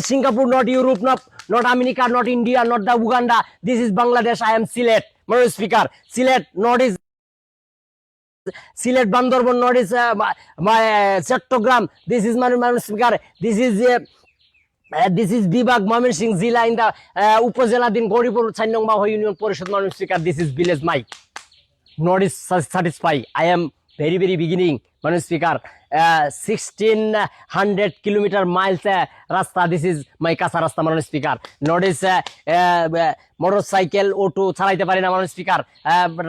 Singapore, not Europe, not America, not India, not the Uganda. This is Bangladesh. I am Sylhet, Madam Speaker. Sylhet, not is Sylhet Bandarban, not is my Chattogram. This is Madam Speaker. This is Dibag Mamin Singh Zila in the Upazela Din Goripur Chanong Maho Union Porishad, Madam Speaker. This is village Mike. Not is satisfied. I am very beginning, Madam Speaker. 1600 kilometer miles rasta. This is my kasa rasta, Madam Speaker. Notice motorcycle auto চালাইতে পারি না, Madam Speaker.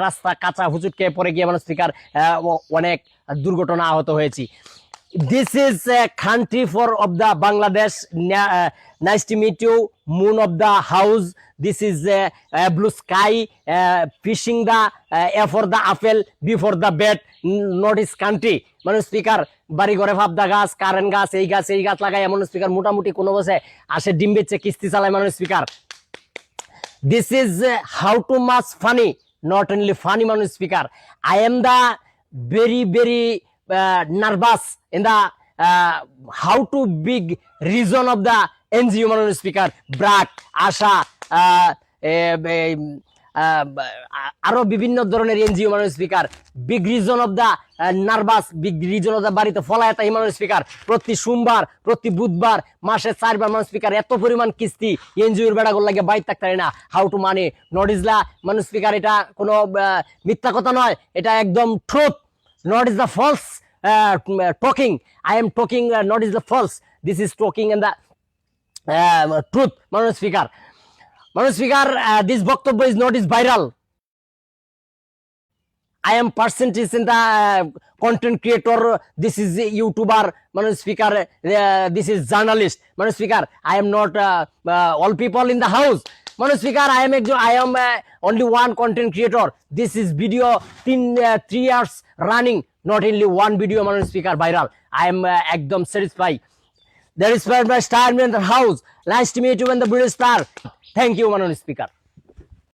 রাস্তা কাঁচা হুজুটকে পড়ে গিয়ে, Madam Speaker, অনেক দুর্ঘটনা আহত হয়েছি। This is a country for of the Bangladesh. Nice to meet you. Moon of the house. This is blue sky. Fishing the A for the apple, B for the bed. Notice country, Madam Speaker. বাড়ি ঘরে ভাবদা গাছ, current গাছ, এই গাছ লাগাই, Madam Speaker, মোটামুটি কোনো বসে আসে ডিম বেচে কিস্তি চালায়, Madam Speaker. This is how to much funny, not only funny, Madam Speaker. I am the very nervous in the how to big reason of the NGO, Madam Speaker. Brak, Asha, আরো বিভিন্ন ধরনের NGO, Madam Speaker. Big reason of the nervous, big reason of the বাড়িতে ফলায়তা, Madam Speaker. প্রতি সোমবার, প্রতি বুধবার, মাসে 4 বার, Madam Speaker. এত পরিমাণ কিস্তি এনজিওর বেড়াগুলো লাগে বাইর থাকতে পারে না। হাউ টু মানি নট ইজলা, Madam Speaker. এটা কোনো মিথ্যা কথা নয়, এটা একদম truth, not is the false talking. I am talking, not is the false. This is talking and the truth, Madam Speaker. Madam Speaker, this বক্তব্য is not is viral. I am percentage in the content creator. This is YouTuber, Madam Speaker. This is journalist, Madam Speaker. I am not all people in the house, Madam Speaker. I am only one content creator. This is video 3 years running, not only one video, Madam Speaker, viral. I am ekdom satisfied. That is why my star in the house. Nice to meet you in the British star. Thank you, Madam Speaker.